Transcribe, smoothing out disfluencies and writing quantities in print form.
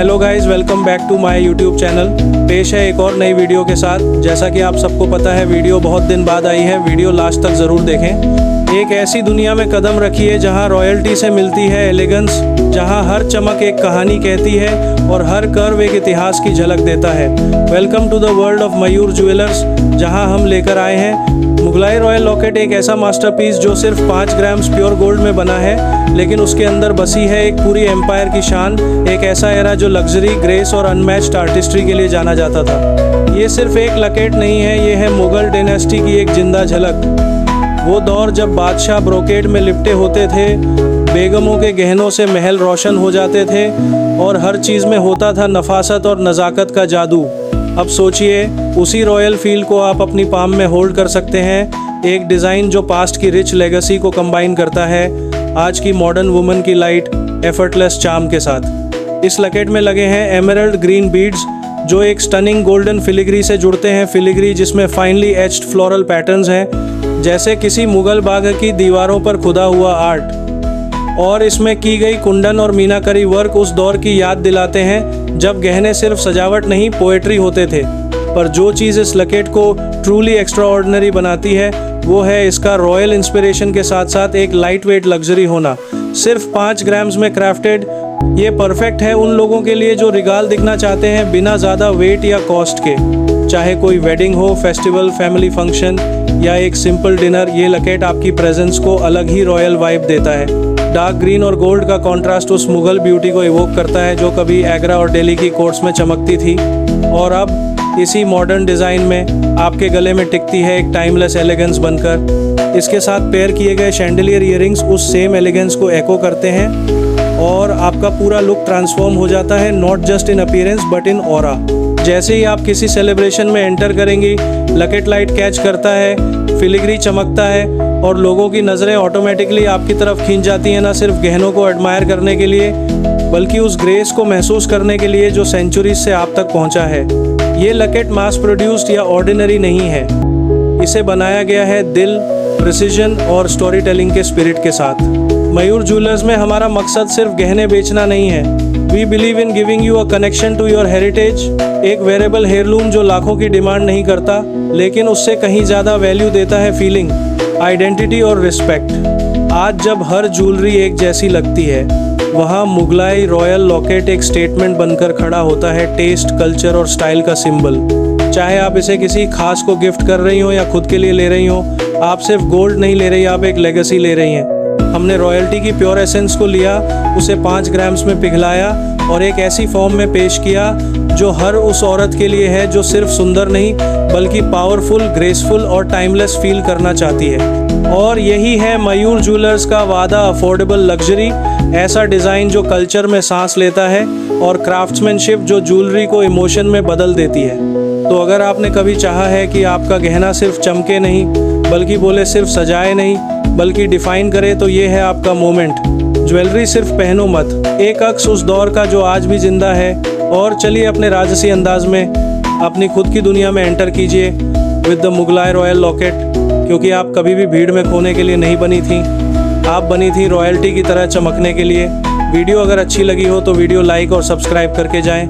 Hello guys, welcome back to my YouTube channel. पेश है एक और नई वीडियो के साथ। जैसा कि आप सबको पता है, वीडियो बहुत दिन बाद आई है। वीडियो लास्ट तक ज़रूर देखें। एक ऐसी दुनिया में कदम रखिए जहां रॉयल्टी से मिलती है एलिगेंस, जहां हर चमक एक कहानी कहती है और हर कर्व एक इतिहास की झलक देता है। Welcome to the world of Mayur jewellers, जहां हम लेकर आए हैं मुगलाई रॉयल लॉकेट, एक ऐसा मास्टरपीस जो सिर्फ 5 ग्राम्स प्योर गोल्ड में बना है, लेकिन उसके अंदर बसी है एक पूरी एम्पायर की शान। एक ऐसा एरा जो लग्जरी, ग्रेस और अनमैच्ड आर्टिस्ट्री के लिए जाना जाता था। ये सिर्फ एक लॉकेट नहीं है, ये है मुगल डायनेस्टी की एक जिंदा झलक। वो दौर जब बादशाह ब्रोकेड में लिपटे होते थे, बेगमों के गहनों से महल रोशन हो जाते थे और हर चीज़ में होता था नफासत और नज़ाकत का जादू। अब सोचिए, उसी रॉयल फील को आप अपनी पाम में होल्ड कर सकते हैं। एक डिज़ाइन जो पास्ट की रिच लेगेसी को कंबाइन करता है आज की मॉडर्न वुमन की लाइट एफर्टलेस चार्म के साथ। इस लॉकेट में लगे हैं एमराल्ड ग्रीन बीड्स जो एक स्टनिंग गोल्डन फिलिग्री से जुड़ते हैं। फिलिग्री जिसमें फाइनली एच्ड फ्लोरल पैटर्न्स हैं, जैसे किसी मुगल बाग की दीवारों पर खुदा हुआ आर्ट। और इसमें की गई कुंदन और मीनाकारी वर्क उस दौर की याद दिलाते हैं जब गहने सिर्फ सजावट नहीं, पोएट्री होते थे। पर जो चीज़ इस लॉकेट को ट्रूली एक्स्ट्राऑर्डिनरी बनाती है वो है इसका रॉयल इंस्पिरेशन के साथ साथ एक लाइट वेट लग्जरी होना। सिर्फ 5 ग्राम्स में क्राफ्टेड, ये परफेक्ट है उन लोगों के लिए जो रिगाल दिखना चाहते हैं बिना ज़्यादा वेट या कॉस्ट के। चाहे कोई वेडिंग हो, फेस्टिवल, फैमिली फंक्शन या एक सिंपल डिनर, ये लॉकेट आपकी प्रेजेंस को अलग ही रॉयल वाइब देता है। डार्क ग्रीन और गोल्ड का कॉन्ट्रास्ट उस मुगल ब्यूटी को इवोक करता है जो कभी आगरा और दिल्ली की कोर्ट्स में चमकती थी और अब इसी मॉडर्न डिज़ाइन में आपके गले में टिकती है एक टाइमलेस एलिगेंस बनकर। इसके साथ पेयर किए गए शैंडलियर ईयरिंग्स उस सेम एलिगेंस को एको करते हैं और आपका पूरा लुक ट्रांसफॉर्म हो जाता है, not just in appearance but in aura. जैसे ही आप किसी सेलिब्रेशन में एंटर करेंगी, लॉकेट लाइट कैच करता है, फिलिग्री चमकता है और लोगों की नज़रें ऑटोमेटिकली आपकी तरफ खींच जाती हैं, ना सिर्फ गहनों को एडमायर करने के लिए बल्कि उस ग्रेस को महसूस करने के लिए जो सेंचुरीज से आप तक पहुंचा है। ये लॉकेट मास प्रोड्यूस्ड या ऑर्डिनरी नहीं है, इसे बनाया गया है दिल, प्रिसीजन और स्टोरी टेलिंग के स्पिरिट के साथ। मयूर ज्वेलर्स में हमारा मकसद सिर्फ गहने बेचना नहीं है। We believe in giving you a connection to your heritage, एक वेरेबल हेयरलूम जो लाखों की डिमांड नहीं करता लेकिन उससे कहीं ज़्यादा वैल्यू देता है फीलिंग, आइडेंटिटी और रिस्पेक्ट। आज जब हर ज्वेलरी एक जैसी लगती है, वहाँ मुगलाई रॉयल लॉकेट एक स्टेटमेंट बनकर खड़ा होता है, टेस्ट, कल्चर और स्टाइल का सिंबल। चाहे आप इसे किसी खास को गिफ्ट कर रही हो या खुद के लिए ले रही हो, आप सिर्फ गोल्ड नहीं ले रही, आप एक लेगेसी ले रही हैं। हमने रॉयल्टी की प्योर एसेंस को लिया, उसे 5 ग्राम्स में पिघलाया और एक ऐसी फॉर्म में पेश किया जो हर उस औरत के लिए है जो सिर्फ सुंदर नहीं बल्कि पावरफुल, ग्रेसफुल और टाइमलेस फील करना चाहती है। और यही है मयूर ज्वेलर्स का वादा, अफोर्डेबल लग्जरी, ऐसा डिज़ाइन जो कल्चर में सांस लेता है और क्राफ्ट्समैनशिप जो ज्वेलरी को इमोशन में बदल देती है। तो अगर आपने कभी चाहा है कि आपका गहना सिर्फ चमके नहीं बल्कि बोले सिर्फ सजाए नहीं बल्कि डिफाइन करे, तो ये है आपका मोमेंट। ज्वेलरी सिर्फ पहनो मत, एक अक्स उस दौर का जो आज भी जिंदा है। और चलिए अपने राजसी अंदाज में अपनी खुद की दुनिया में एंटर कीजिए with the Mughlai royal locket, क्योंकि आप कभी भी भीड़ में खोने के लिए नहीं बनी थी, आप बनी थी रॉयल्टी की तरह चमकने के लिए। वीडियो अगर अच्छी लगी हो तो वीडियो लाइक और सब्सक्राइब करके जाएं।